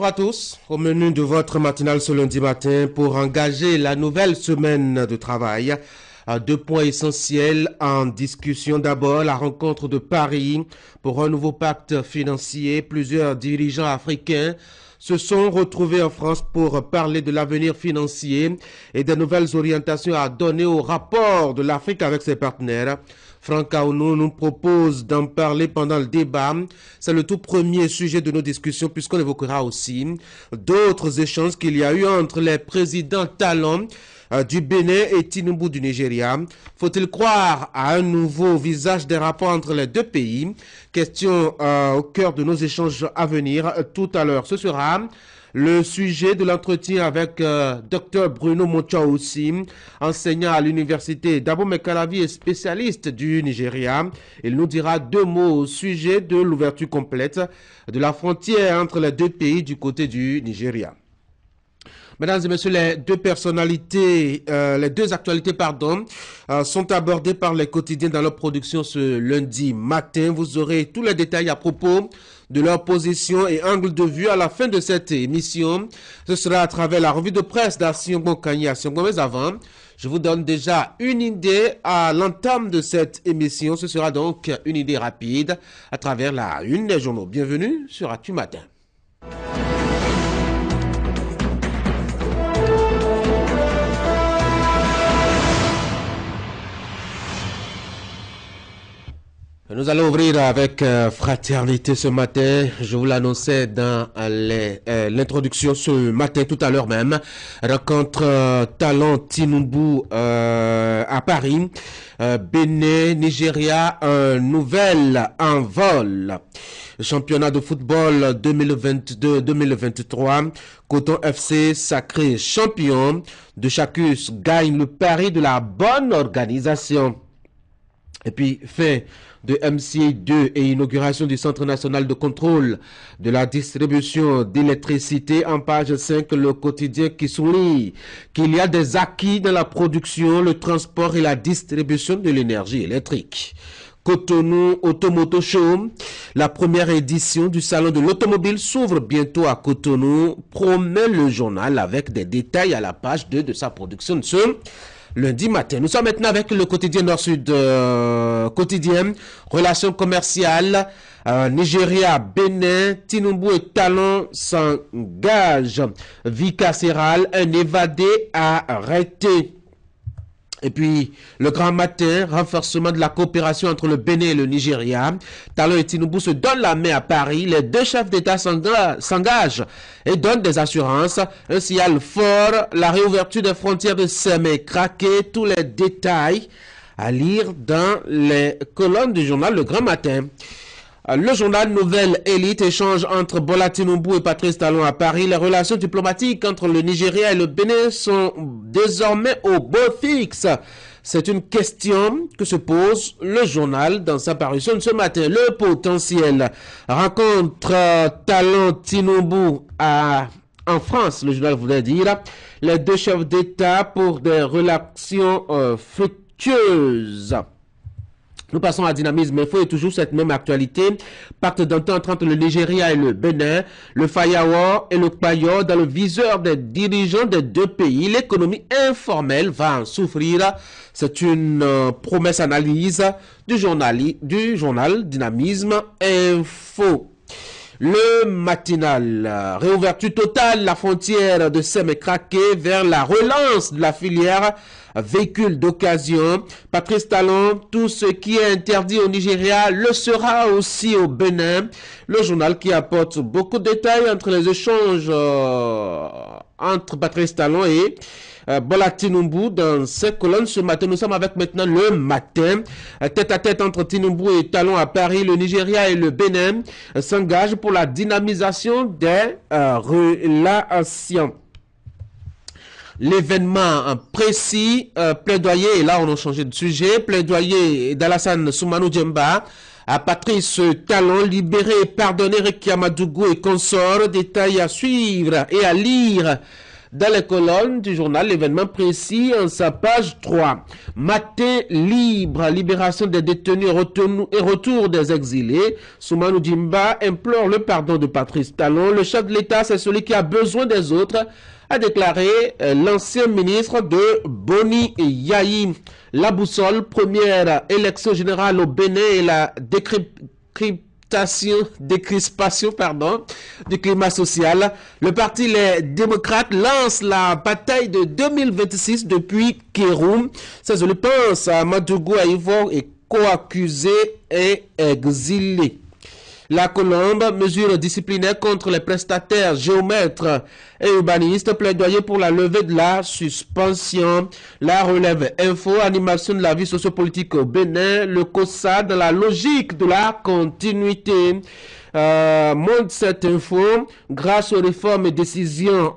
Bonjour à tous. Au menu de votre matinale ce lundi matin, pour engager la nouvelle semaine de travail, deux points essentiels en discussion. D'abord, la rencontre de Paris pour un nouveau pacte financier. Plusieurs dirigeants africains se sont retrouvés en France pour parler de l'avenir financier et des nouvelles orientations à donner au rapport de l'Afrique avec ses partenaires. Franck Aounou nous propose d'en parler pendant le débat. C'est le tout premier sujet de nos discussions puisqu'on évoquera aussi d'autres échanges qu'il y a eu entre les présidents Talon du Bénin et Tinubu du Nigeria. Faut-il croire à un nouveau visage des rapports entre les deux pays? Question au cœur de nos échanges à venir tout à l'heure. Ce sera le sujet de l'entretien avec Dr Bruno Mochaoussi, enseignant à l'université d'Abomey-Calavi et spécialiste du Nigeria. Il nous dira deux mots au sujet de l'ouverture complète de la frontière entre les deux pays du côté du Nigeria. Mesdames et messieurs, les deux actualités, sont abordées par les quotidiens dans leur production ce lundi matin. Vous aurez tous les détails à propos de leur position et angle de vue à la fin de cette émission. Ce sera à travers la revue de presse d'Asiongo Kanye Asiongo. Mais avant, je vous donne déjà une idée à l'entame de cette émission. Ce sera donc une idée rapide à travers la une des journaux. Bienvenue sur Actu Matin. Nous allons ouvrir avec fraternité ce matin. Je vous l'annonçais dans l'introduction ce matin, tout à l'heure même. Rencontre Talon Tinubu à Paris. Bénin, Nigeria, un nouvel envol. Championnat de football 2022-2023. Coton FC sacré champion. De Chacus gagne le pari de la bonne organisation. Et puis, fin de MCA2 et inauguration du Centre national de contrôle de la distribution d'électricité. En page 5, le quotidien qui souligne qu'il y a des acquis dans la production, le transport et la distribution de l'énergie électrique. Cotonou Automoto Show, la première édition du salon de l'automobile s'ouvre bientôt à Cotonou, promet le journal avec des détails à la page 2 de sa production de ce lundi matin. Nous sommes maintenant avec le quotidien Nord-Sud quotidien, relations commerciales, Nigeria, Bénin, Tinubu et Talon s'engagent. Vie carcérale, un évadé arrêté. Et puis, le grand matin, renforcement de la coopération entre le Bénin et le Nigeria. Talon et Tinubu se donnent la main à Paris. Les deux chefs d'État s'engagent et donnent des assurances. Un signal fort, la réouverture des frontières de Sémé-Craqué. Tous les détails à lire dans les colonnes du journal Le Grand Matin. Le journal Nouvelle Élite, échange entre Bola Tinubu et Patrice Talon à Paris. Les relations diplomatiques entre le Nigeria et le Bénin sont désormais au beau fixe. C'est une question que se pose le journal dans sa parution de ce matin. Le potentiel rencontre Talon Tinubu en France, le journal voulait dire. Les deux chefs d'État pour des relations fructueuses. Nous passons à Dynamisme Info et toujours cette même actualité. Pacte d'entente entre le Nigeria et le Bénin, le Fayawa et le Payo dans le viseur des dirigeants des deux pays. L'économie informelle va en souffrir. C'est une promesse analyse du journal Dynamisme Info. Le matinal, réouverture totale, la frontière de Sémé-Craqué vers la relance de la filière véhicules d'occasion. Patrice Talon, tout ce qui est interdit au Nigeria le sera aussi au Bénin. Le journal qui apporte beaucoup de détails entre les échanges entre Patrice Talon et Bola Tinubu dans ces colonnes ce matin. Nous sommes avec maintenant le matin. Tête à tête entre Tinubu et Talon à Paris, le Nigeria et le Bénin s'engagent pour la dynamisation des relations. L'événement précis, plaidoyer, et là on a changé de sujet, plaidoyer d'Alassane Soumanou Djemba à Patrice Talon, libéré, pardonné Rekia Madougou et consorts, détails à suivre et à lire Dans les colonnes du journal, l'événement précis en sa page 3. Matin libre, libération des détenus et retour des exilés. Soumanou Djimba implore le pardon de Patrice Talon. Le chef de l'État, c'est celui qui a besoin des autres, a déclaré l'ancien ministre de Boni Yayi. La boussole, première élection générale au Bénin et la décrispation du climat social. Le parti Les Démocrates lance la bataille de 2026 depuis Kéroum. Ça, je le pense, à Madougou à Yvon est co-accusé et exilé. La Colombe, mesure disciplinaire contre les prestataires, géomètres et urbanistes, plaidoyer pour la levée de la suspension. La Relève Info, animation de la vie sociopolitique au Bénin, le COSA dans la logique de la continuité. Montre cette info, grâce aux réformes et décisions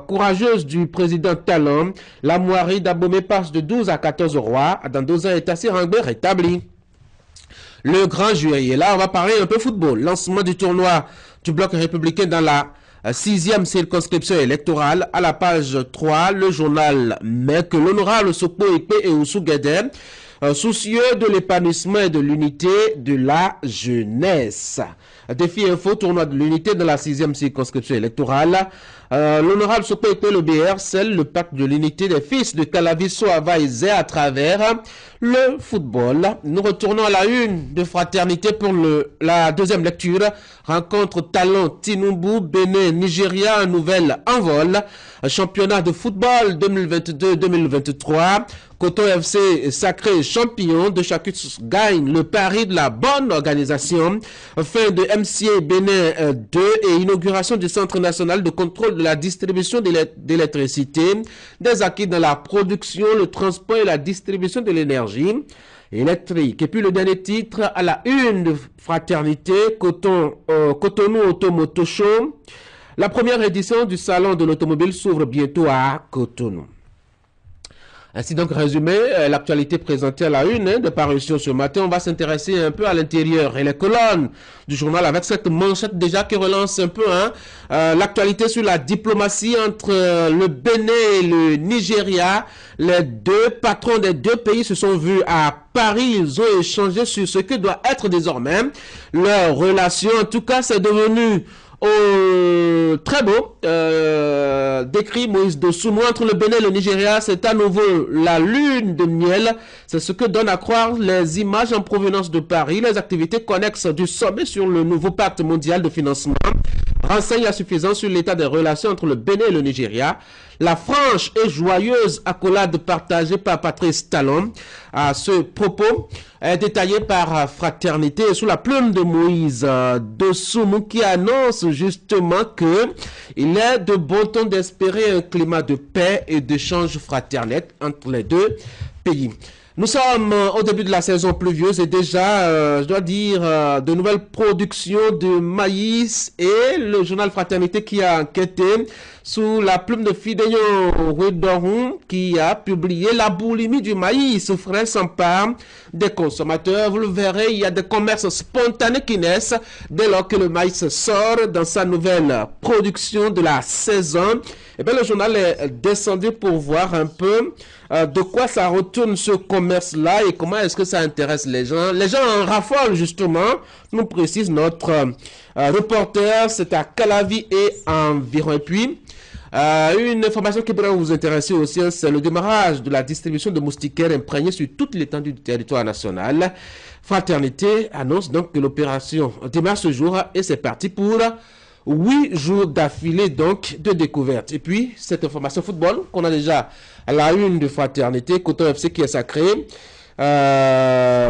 courageuses du président Talon, la Moirie d'Abomey passe de 12 à 14 rois. Dans 2 ans, est assez rétabli. Le grand juillet. Là, on va parler un peu football. Lancement du tournoi du bloc républicain dans la 6e circonscription électorale. À la page 3, le journal met que l'honorable Sokpo Ekpe et Oussou Guédé, soucieux de l'épanouissement et de l'unité de la jeunesse. Défi info, tournoi de l'unité dans la 6e circonscription électorale. L'honorable Sokpo Ekpe, le BR, scelle le pacte de l'unité des fils de Calaviso Avaïzé à travers le football. Nous retournons à la une de Fraternité pour la deuxième lecture. Rencontre Talon Tinubu, Bénin, Nigeria, un nouvel envol. Championnat de football 2022-2023. Coton FC sacré champion de chacun gagne le pari de la bonne organisation. Fin de MCA Bénin 2 et inauguration du Centre national de contrôle de la distribution d'électricité, des acquis dans la production, le transport et la distribution de l'énergie électrique. Et puis le dernier titre à la une de Fraternité, Cotonou Automoto Show. La première édition du Salon de l'automobile s'ouvre bientôt à Cotonou. Ainsi donc résumé, l'actualité présentée à la une de parution ce matin. On va s'intéresser un peu à l'intérieur et les colonnes du journal avec cette manchette déjà qui relance un peu l'actualité sur la diplomatie entre le Bénin et le Nigeria. Les deux patrons des deux pays se sont vus à Paris. Ils ont échangé sur ce que doit être désormais leur relation. En tout cas, c'est devenu très beau, décrit Moïse Dossoumo. Entre le Bénin et le Nigeria, c'est à nouveau la lune de miel. C'est ce que donnent à croire les images en provenance de Paris. Les activités connexes du sommet sur le nouveau pacte mondial de financement renseignent à suffisance sur l'état des relations entre le Bénin et le Nigeria. La franche et joyeuse accolade partagée par Patrice Talon à ce propos est détaillée par Fraternité sous la plume de Moïse Dossoumo qui annonce justement que il est de bon ton d'espérer un climat de paix et d'échange fraternel entre les deux pays. Nous sommes au début de la saison pluvieuse et déjà, je dois dire, de nouvelles productions de maïs et le journal Fraternité qui a enquêté sous la plume de Fideyo Ouédorou qui a publié la boulimie du maïs frais s'empare des consommateurs. Vous le verrez, il y a des commerces spontanés qui naissent dès lors que le maïs sort dans sa nouvelle production de la saison. Et bien, le journal est descendu pour voir un peu de quoi ça retourne ce commerce-là et comment est-ce que ça intéresse les gens. Les gens en raffolent justement, nous précise notre reporter, c'est à Calavi et environ. Et puis, une information qui pourrait vous intéresser aussi, c'est le démarrage de la distribution de moustiquaires imprégnés sur toute l'étendue du territoire national. Fraternité annonce donc que l'opération démarre ce jour et c'est parti pour 8 jours d'affilée donc de découverte. Et puis, cette information football qu'on a déjà à la une de Fraternité, Coton FC qui est sacré.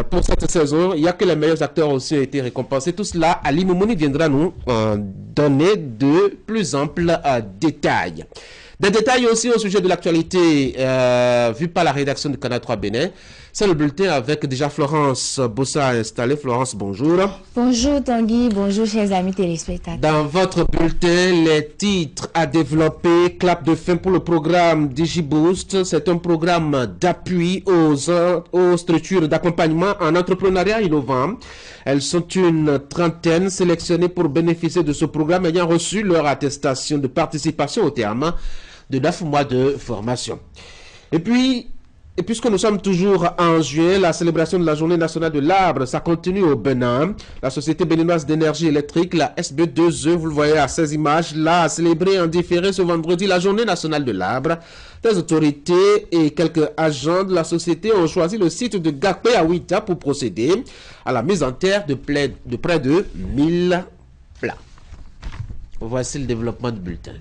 Pour cette saison, il n'y a que les meilleurs acteurs aussi ont été récompensés. Tout cela, Ali Moumouni viendra nous donner de plus amples détails. Des détails aussi au sujet de l'actualité vue par la rédaction de Canal 3 Bénin. C'est le bulletin avec déjà Florence Bossa installée. Florence, bonjour. Bonjour Tanguy, bonjour chers amis téléspectateurs. Dans votre bulletin, les titres à développer, clap de fin pour le programme DigiBoost. C'est un programme d'appui aux structures d'accompagnement en entrepreneuriat innovant. Elles sont une trentaine sélectionnées pour bénéficier de ce programme ayant reçu leur attestation de participation au terme de 9 mois de formation. Et puisque nous sommes toujours en juin, la célébration de la Journée nationale de l'arbre, ça continue au Bénin. La Société béninoise d'énergie électrique, la SB2E, vous le voyez à ces images-là, a célébré en différé ce vendredi la Journée nationale de l'arbre. Des autorités et quelques agents de la société ont choisi le site de Gakpe à Ouita pour procéder à la mise en terre de près de 1000 plats. Voici le développement du bulletin.